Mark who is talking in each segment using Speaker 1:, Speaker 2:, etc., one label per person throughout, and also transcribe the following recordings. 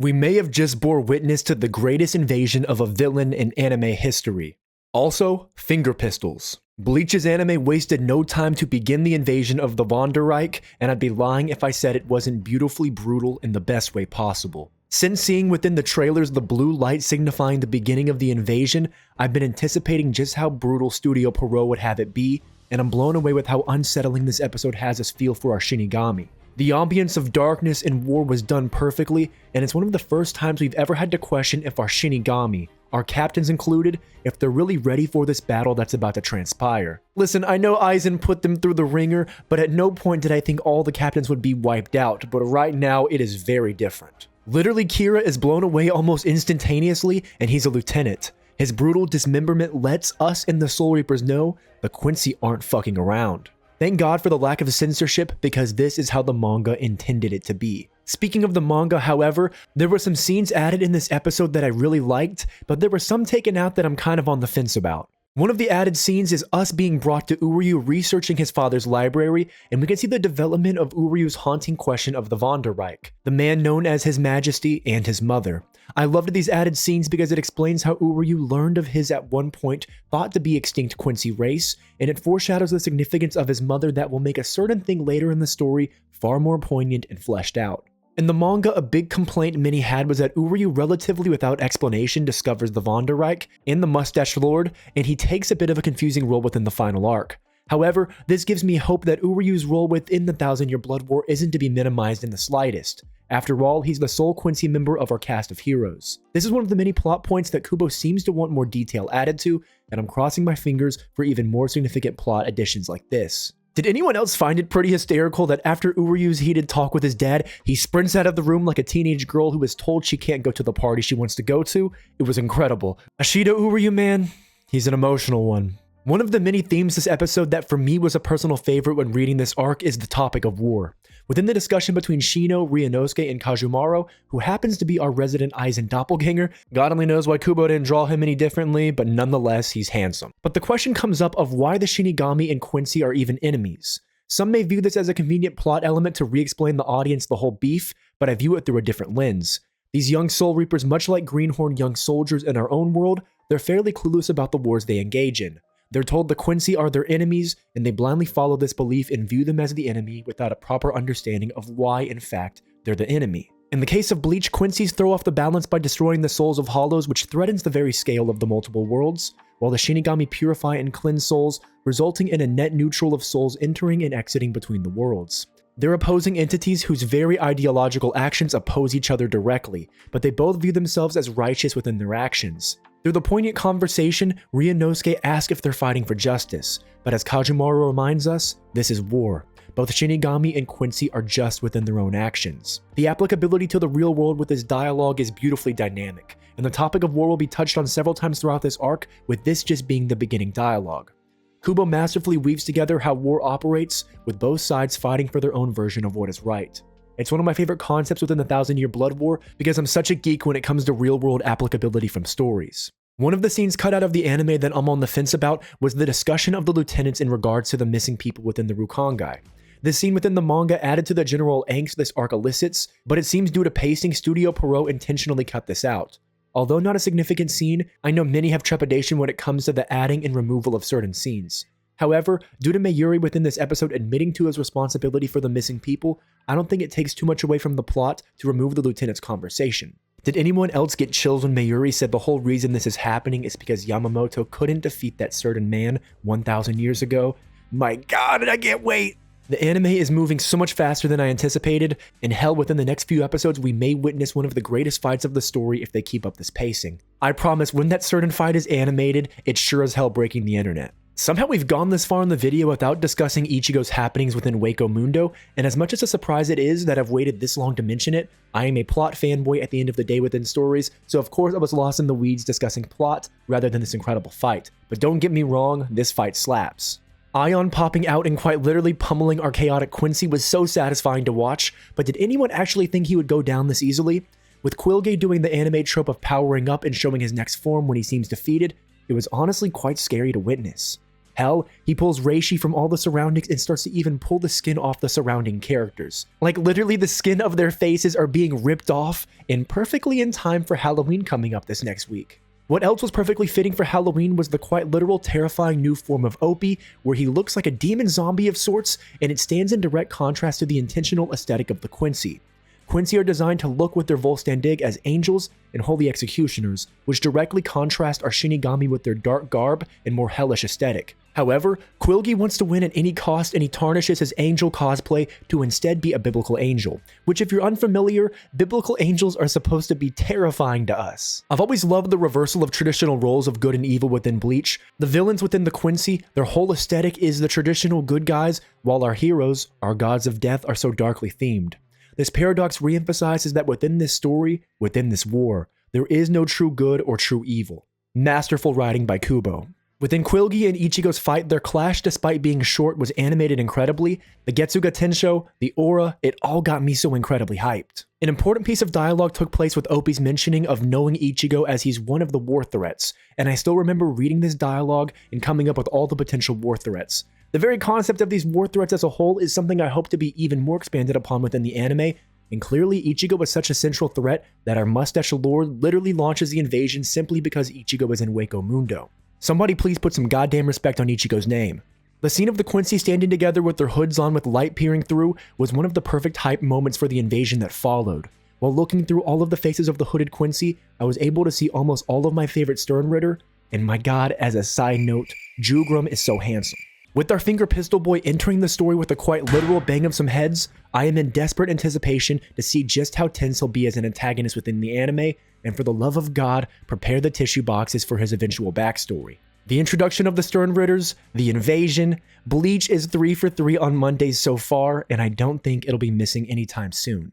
Speaker 1: We may have just bore witness to the greatest invasion of a villain in anime history. Also, finger pistols. Bleach's anime wasted no time to begin the invasion of the Vonderreich, and I'd be lying if I said it wasn't beautifully brutal in the best way possible. Since seeing within the trailers the blue light signifying the beginning of the invasion, I've been anticipating just how brutal Studio Pierrot would have it be, and I'm blown away with how unsettling this episode has us feel for our Shinigami. The ambience of darkness and war was done perfectly, and it's one of the first times we've ever had to question if our Shinigami, our captains included, if they're really ready for this battle that's about to transpire. Listen, I know Aizen put them through the ringer, but at no point did I think all the captains would be wiped out, but right now it is very different. Literally, Kira is blown away almost instantaneously, and he's a lieutenant. His brutal dismemberment lets us and the Soul Reapers know the Quincy aren't fucking around. Thank God for the lack of censorship, because this is how the manga intended it to be. Speaking of the manga, however, there were some scenes added in this episode that I really liked, but there were some taken out that I'm kind of on the fence about. One of the added scenes is us being brought to Uryu researching his father's library, and we can see the development of Uryu's haunting question of the Vonderreich, the man known as His Majesty and his mother. I loved these added scenes because it explains how Uryu learned of his at one point thought to be extinct Quincy race, and it foreshadows the significance of his mother that will make a certain thing later in the story far more poignant and fleshed out. In the manga, a big complaint many had was that Uryu relatively without explanation discovers the Vonderreich and the Mustache Lord, and he takes a bit of a confusing role within the final arc. However, this gives me hope that Uryu's role within the Thousand Year Blood War isn't to be minimized in the slightest. After all, he's the sole Quincy member of our cast of heroes. This is one of the many plot points that Kubo seems to want more detail added to, and I'm crossing my fingers for even more significant plot additions like this. Did anyone else find it pretty hysterical that after Uryu's heated talk with his dad, he sprints out of the room like a teenage girl who is told she can't go to the party she wants to go to? It was incredible. Ashita Uryu, man, he's an emotional one. One of the many themes this episode that for me was a personal favorite when reading this arc is the topic of war. Within the discussion between Shino, Ryunosuke, and Kazumaro, who happens to be our resident Aizen doppelganger, God only knows why Kubo didn't draw him any differently, but nonetheless, he's handsome. But the question comes up of why the Shinigami and Quincy are even enemies. Some may view this as a convenient plot element to re-explain the audience the whole beef, but I view it through a different lens. These young Soul Reapers, much like Greenhorn young soldiers in our own world, they're fairly clueless about the wars they engage in. They're told the Quincy are their enemies, and they blindly follow this belief and view them as the enemy without a proper understanding of why, in fact, they're the enemy. In the case of Bleach, Quincy's throw off the balance by destroying the souls of Hollows, which threatens the very scale of the multiple worlds, while the Shinigami purify and cleanse souls, resulting in a net neutral of souls entering and exiting between the worlds. They're opposing entities whose very ideological actions oppose each other directly, but they both view themselves as righteous within their actions. Through the poignant conversation, Ryunosuke asks if they're fighting for justice, but as Kazumaro reminds us, this is war. Both Shinigami and Quincy are just within their own actions. The applicability to the real world with this dialogue is beautifully dynamic, and the topic of war will be touched on several times throughout this arc, with this just being the beginning dialogue. Kubo masterfully weaves together how war operates, with both sides fighting for their own version of what is right. It's one of my favorite concepts within the Thousand Year Blood War because I'm such a geek when it comes to real-world applicability from stories. One of the scenes cut out of the anime that I'm on the fence about was the discussion of the lieutenants in regards to the missing people within the Rukongai. This scene within the manga added to the general angst this arc elicits, but it seems due to pacing, Studio Pierrot intentionally cut this out. Although not a significant scene, I know many have trepidation when it comes to the adding and removal of certain scenes. However, due to Mayuri within this episode admitting to his responsibility for the missing people, I don't think it takes too much away from the plot to remove the lieutenant's conversation. Did anyone else get chills when Mayuri said the whole reason this is happening is because Yamamoto couldn't defeat that certain man 1,000 years ago? My God, I can't wait! The anime is moving so much faster than I anticipated, and hell, within the next few episodes we may witness one of the greatest fights of the story if they keep up this pacing. I promise when that certain fight is animated, it's sure as hell breaking the internet. Somehow we've gone this far in the video without discussing Ichigo's happenings within Wako Mundo, and as much as a surprise it is that I've waited this long to mention it, I am a plot fanboy at the end of the day within stories, so of course I was lost in the weeds discussing plot rather than this incredible fight. But don't get me wrong, this fight slaps. Ion popping out and quite literally pummeling our chaotic Quincy was so satisfying to watch, but did anyone actually think he would go down this easily? With Quilge doing the anime trope of powering up and showing his next form when he seems defeated, it was honestly quite scary to witness. Hell, he pulls reishi from all the surroundings and starts to even pull the skin off the surrounding characters. Like literally the skin of their faces are being ripped off, and perfectly in time for Halloween coming up this next week. What else was perfectly fitting for Halloween was the quite literal terrifying new form of Opie, where he looks like a demon zombie of sorts, and it stands in direct contrast to the intentional aesthetic of the Quincy. Quincy are designed to look with their Volstandig as angels and holy executioners, which directly contrast our Shinigami with their dark garb and more hellish aesthetic. However, Quilgi wants to win at any cost, and he tarnishes his angel cosplay to instead be a biblical angel, which if you're unfamiliar, biblical angels are supposed to be terrifying to us. I've always loved the reversal of traditional roles of good and evil within Bleach. The villains within the Quincy, their whole aesthetic is the traditional good guys, while our heroes, our gods of death, are so darkly themed. This paradox reemphasizes that within this story, within this war, there is no true good or true evil. Masterful writing by Kubo. Within Quilgi and Ichigo's fight, their clash, despite being short, was animated incredibly. The Getsuga Tensho, the aura, it all got me so incredibly hyped. An important piece of dialogue took place with Opie's mentioning of knowing Ichigo as he's one of the war threats, and I still remember reading this dialogue and coming up with all the potential war threats. The very concept of these war threats as a whole is something I hope to be even more expanded upon within the anime, and clearly Ichigo is such a central threat that our mustache lord literally launches the invasion simply because Ichigo is in Wako Mundo. Somebody please put some goddamn respect on Ichigo's name. The scene of the Quincy standing together with their hoods on with light peering through was one of the perfect hype moments for the invasion that followed. While looking through all of the faces of the hooded Quincy, I was able to see almost all of my favorite Sternritter, and my god, as a side note, Jugrum is so handsome. With our finger pistol boy entering the story with a quite literal bang of some heads, I am in desperate anticipation to see just how tense he'll be as an antagonist within the anime, and for the love of God, prepare the tissue boxes for his eventual backstory. The introduction of the Sternritters, the invasion, Bleach is 3 for 3 on Mondays so far, and I don't think it'll be missing anytime soon.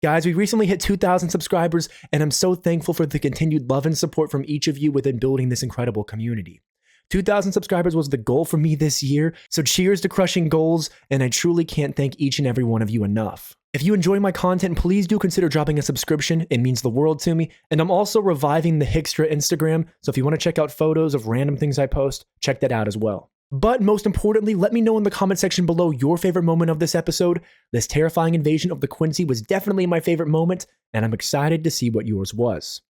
Speaker 1: Guys, we recently hit 2,000 subscribers, and I'm so thankful for the continued love and support from each of you within building this incredible community. 2,000 subscribers was the goal for me this year, so cheers to crushing goals, and I truly can't thank each and every one of you enough. If you enjoy my content, please do consider dropping a subscription, it means the world to me, and I'm also reviving the Hickstra Instagram, so if you want to check out photos of random things I post, check that out as well. But most importantly, let me know in the comment section below your favorite moment of this episode. This terrifying invasion of the Quincy was definitely my favorite moment, and I'm excited to see what yours was.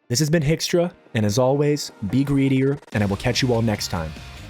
Speaker 1: This has been Hickstra, and as always, be greedier, and I will catch you all next time.